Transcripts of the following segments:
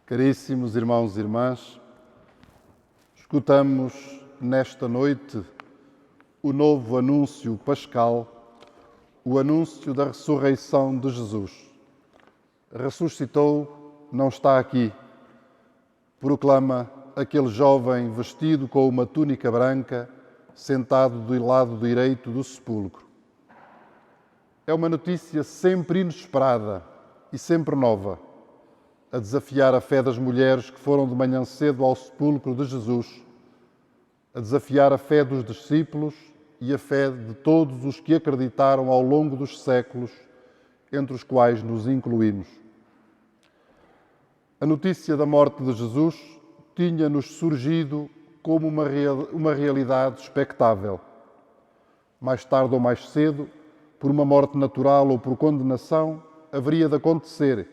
Caríssimos irmãos e irmãs, escutamos nesta noite o novo anúncio pascal, o anúncio da ressurreição de Jesus. Ressuscitou, não está aqui, proclama aquele jovem vestido com uma túnica branca, sentado do lado direito do sepulcro. É uma notícia sempre inesperada e sempre nova, a desafiar a fé das mulheres que foram de manhã cedo ao sepulcro de Jesus, a desafiar a fé dos discípulos e a fé de todos os que acreditaram ao longo dos séculos, entre os quais nos incluímos. A notícia da morte de Jesus tinha-nos surgido como uma realidade expectável. Mais tarde ou mais cedo, por uma morte natural ou por condenação, haveria de acontecer,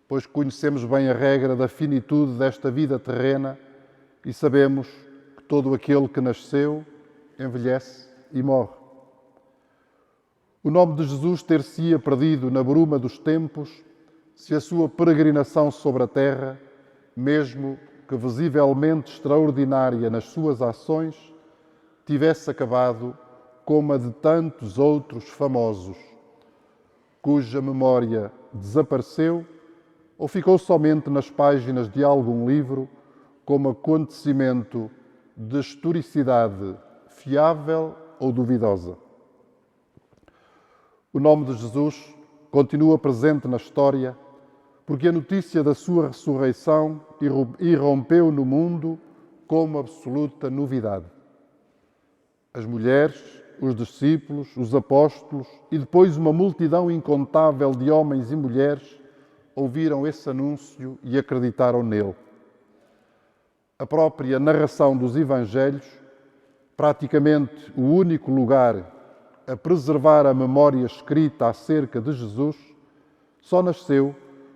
pois conhecemos bem a regra da finitude desta vida terrena e sabemos que todo aquele que nasceu envelhece e morre. O nome de Jesus ter-se-ia perdido na bruma dos tempos se a sua peregrinação sobre a terra, mesmo que visivelmente extraordinária nas suas ações, tivesse acabado como a de tantos outros famosos, cuja memória desapareceu ou ficou somente nas páginas de algum livro como acontecimento de historicidade fiável ou duvidosa. O nome de Jesus continua presente na história porque a notícia da sua ressurreição irrompeu no mundo como absoluta novidade. As mulheres, os discípulos, os apóstolos e depois uma multidão incontável de homens e mulheres ouviram esse anúncio e acreditaram nele. A própria narração dos Evangelhos, praticamente o único lugar a preservar a memória escrita acerca de Jesus, só nasceu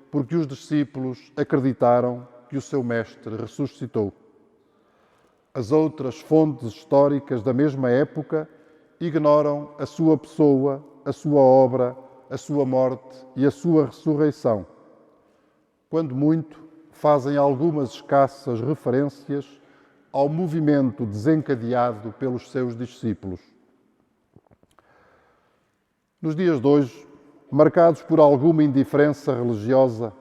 porque os discípulos acreditaram que o seu Mestre ressuscitou. As outras fontes históricas da mesma época ignoram a sua pessoa, a sua obra, a sua morte e a sua ressurreição. Quando muito, fazem algumas escassas referências ao movimento desencadeado pelos seus discípulos. Nos dias de hoje, marcados por alguma indiferença religiosa,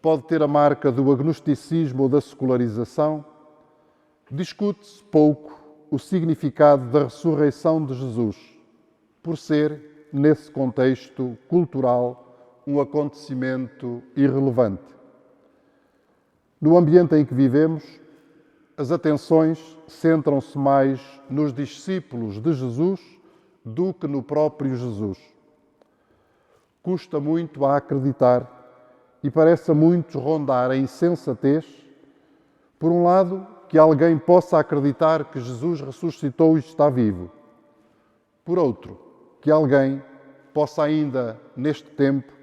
pode ter a marca do agnosticismo ou da secularização, discute-se pouco o significado da ressurreição de Jesus, por ser, nesse contexto cultural, um acontecimento irrelevante. No ambiente em que vivemos, as atenções centram-se mais nos discípulos de Jesus do que no próprio Jesus. Custa muito a acreditar e parece a muitos rondar a insensatez, por um lado, que alguém possa acreditar que Jesus ressuscitou e está vivo. Por outro, que alguém possa ainda, neste tempo,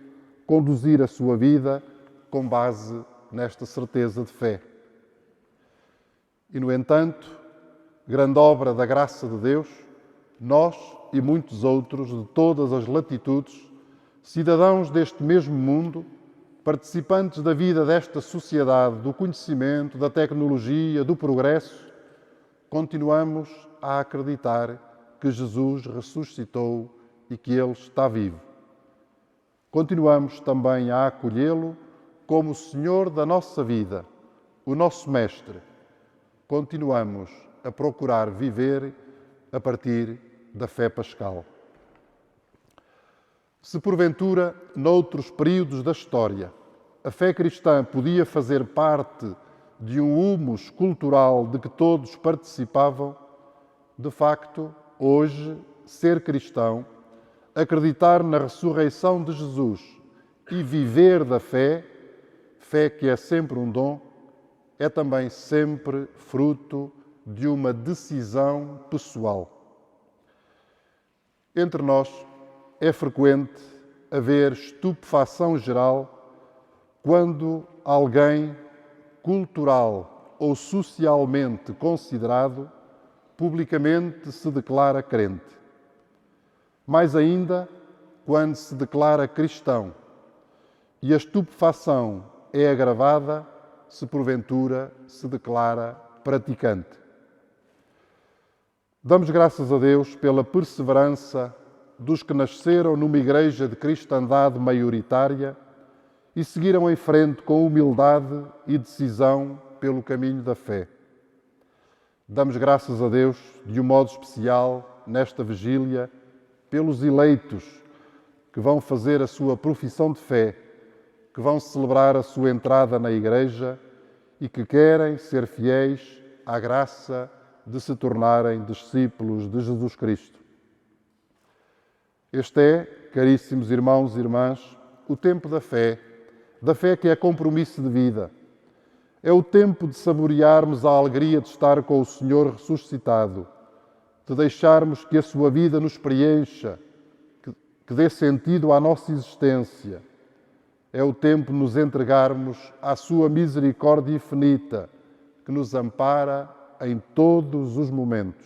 conduzir a sua vida com base nesta certeza de fé. E, no entanto, grande obra da graça de Deus, nós e muitos outros de todas as latitudes, cidadãos deste mesmo mundo, participantes da vida desta sociedade, do conhecimento, da tecnologia, do progresso, continuamos a acreditar que Jesus ressuscitou e que Ele está vivo. Continuamos também a acolhê-lo como o Senhor da nossa vida, o nosso Mestre. Continuamos a procurar viver a partir da fé pascal. Se porventura, noutros períodos da história, a fé cristã podia fazer parte de um humus cultural de que todos participavam, de facto, hoje, ser cristão, acreditar na ressurreição de Jesus e viver da fé, fé que é sempre um dom, é também sempre fruto de uma decisão pessoal. Entre nós, é frequente haver estupefação geral quando alguém cultural ou socialmente considerado publicamente se declara crente. Mais ainda, quando se declara cristão. E a estupefação é agravada se porventura se declara praticante. Damos graças a Deus pela perseverança dos que nasceram numa igreja de cristandade maioritária e seguiram em frente com humildade e decisão pelo caminho da fé. Damos graças a Deus, de um modo especial, nesta vigília, pelos eleitos que vão fazer a sua profissão de fé, que vão celebrar a sua entrada na Igreja e que querem ser fiéis à graça de se tornarem discípulos de Jesus Cristo. Este é, caríssimos irmãos e irmãs, o tempo da fé que é compromisso de vida. É o tempo de saborearmos a alegria de estar com o Senhor ressuscitado, de deixarmos que a sua vida nos preencha, que dê sentido à nossa existência. É o tempo de nos entregarmos à sua misericórdia infinita, que nos ampara em todos os momentos.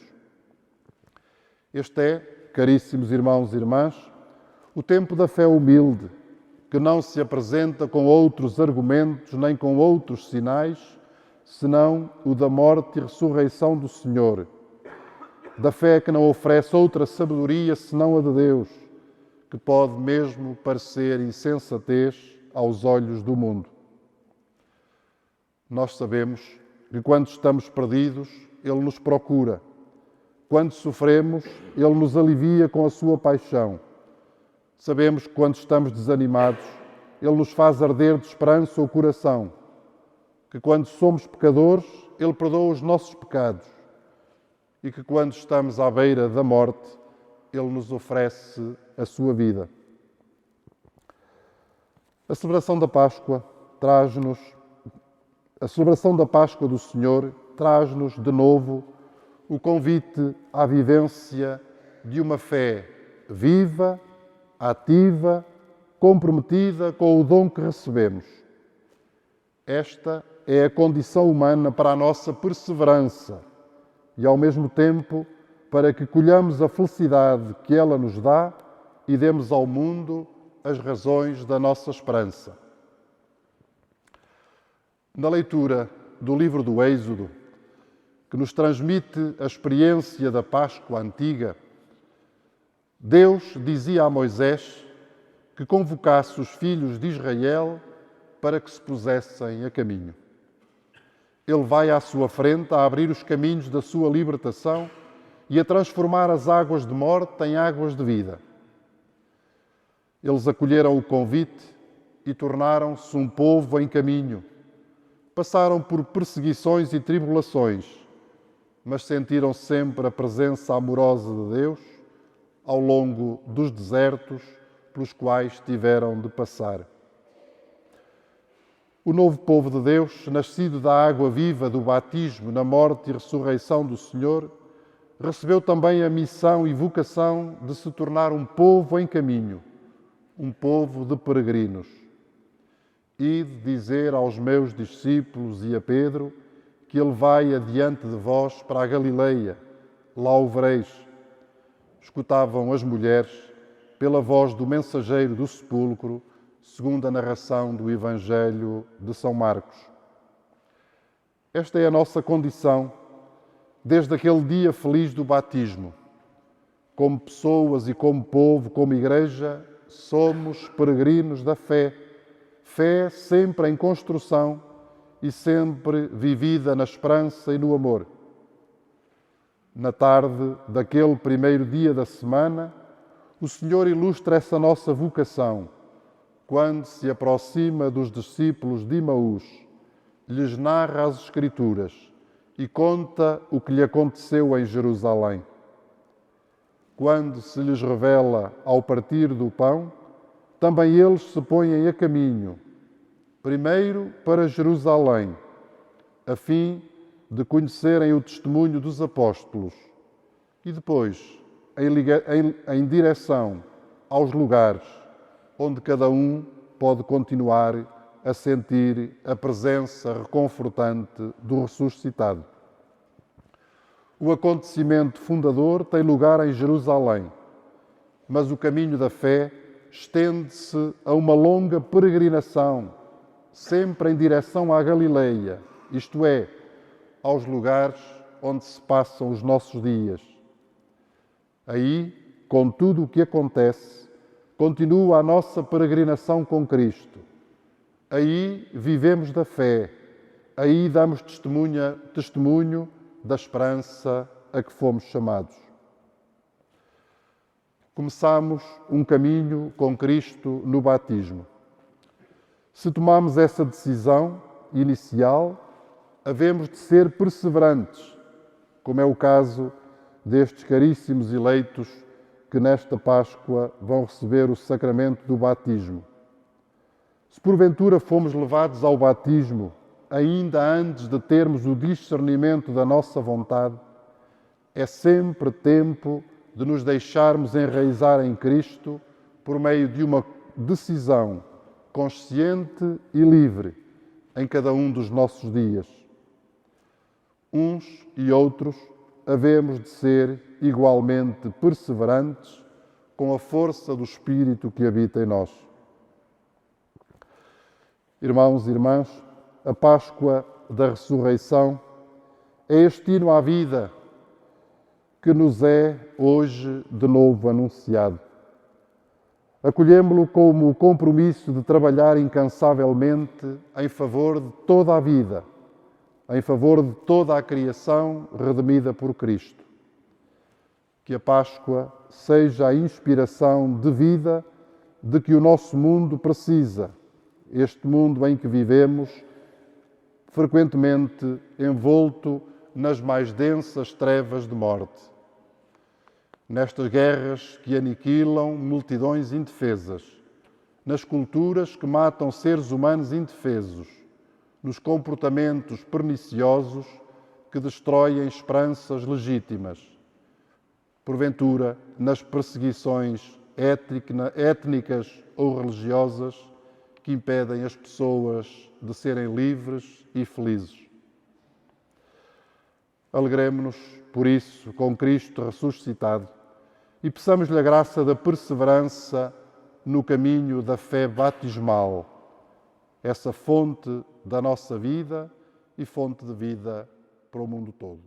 Este é, caríssimos irmãos e irmãs, o tempo da fé humilde, que não se apresenta com outros argumentos nem com outros sinais, senão o da morte e ressurreição do Senhor. Da fé que não oferece outra sabedoria senão a de Deus, que pode mesmo parecer insensatez aos olhos do mundo. Nós sabemos que quando estamos perdidos, Ele nos procura. Quando sofremos, Ele nos alivia com a sua paixão. Sabemos que quando estamos desanimados, Ele nos faz arder de esperança o coração. Que quando somos pecadores, Ele perdoa os nossos pecados. E que quando estamos à beira da morte, Ele nos oferece a sua vida. A celebração da Páscoa do Senhor traz-nos de novo o convite à vivência de uma fé viva, ativa, comprometida com o dom que recebemos. Esta é a condição humana para a nossa perseverança e, ao mesmo tempo, para que colhamos a felicidade que ela nos dá e demos ao mundo as razões da nossa esperança. Na leitura do livro do Êxodo, que nos transmite a experiência da Páscoa antiga, Deus dizia a Moisés que convocasse os filhos de Israel para que se pusessem a caminho. Ele vai à sua frente a abrir os caminhos da sua libertação e a transformar as águas de morte em águas de vida. Eles acolheram o convite e tornaram-se um povo em caminho. Passaram por perseguições e tribulações, mas sentiram sempre a presença amorosa de Deus ao longo dos desertos pelos quais tiveram de passar. O novo povo de Deus, nascido da água viva do batismo na morte e ressurreição do Senhor, recebeu também a missão e vocação de se tornar um povo em caminho, um povo de peregrinos. E de dizer aos meus discípulos e a Pedro que ele vai adiante de vós para a Galileia, lá o vereis. Escutavam as mulheres pela voz do mensageiro do sepulcro, segundo a narração do Evangelho de São Marcos. Esta é a nossa condição desde aquele dia feliz do batismo. Como pessoas e como povo, como igreja, somos peregrinos da fé. Fé sempre em construção e sempre vivida na esperança e no amor. Na tarde daquele primeiro dia da semana, o Senhor ilustra essa nossa vocação quando se aproxima dos discípulos de Emaús, lhes narra as Escrituras e conta o que lhe aconteceu em Jerusalém. Quando se lhes revela ao partir do pão, também eles se põem a caminho, primeiro para Jerusalém, a fim de conhecerem o testemunho dos apóstolos e depois em direção aos lugares onde cada um pode continuar a sentir a presença reconfortante do ressuscitado. O acontecimento fundador tem lugar em Jerusalém, mas o caminho da fé estende-se a uma longa peregrinação, sempre em direção à Galileia, isto é, aos lugares onde se passam os nossos dias. Aí, com tudo o que acontece, continua a nossa peregrinação com Cristo. Aí vivemos da fé, aí damos testemunho da esperança a que fomos chamados. Começamos um caminho com Cristo no batismo. Se tomamos essa decisão inicial, havemos de ser perseverantes, como é o caso destes caríssimos eleitos que nesta Páscoa vão receber o sacramento do batismo. Se porventura fomos levados ao batismo ainda antes de termos o discernimento da nossa vontade, é sempre tempo de nos deixarmos enraizar em Cristo por meio de uma decisão consciente e livre em cada um dos nossos dias. Uns e outros havemos de ser igualmente perseverantes com a força do Espírito que habita em nós. Irmãos e irmãs, a Páscoa da Ressurreição é este hino à vida que nos é hoje de novo anunciado. Acolhemo-lo como o compromisso de trabalhar incansavelmente em favor de toda a vida, em favor de toda a criação redimida por Cristo. Que a Páscoa seja a inspiração de vida de que o nosso mundo precisa, este mundo em que vivemos, frequentemente envolto nas mais densas trevas de morte. Nestas guerras que aniquilam multidões indefesas, nas culturas que matam seres humanos indefesos, nos comportamentos perniciosos que destroem esperanças legítimas, porventura nas perseguições étnicas ou religiosas que impedem as pessoas de serem livres e felizes. Alegremo-nos, por isso, com Cristo ressuscitado e peçamos-lhe a graça da perseverança no caminho da fé batismal, essa fonte da nossa vida e fonte de vida para o mundo todo.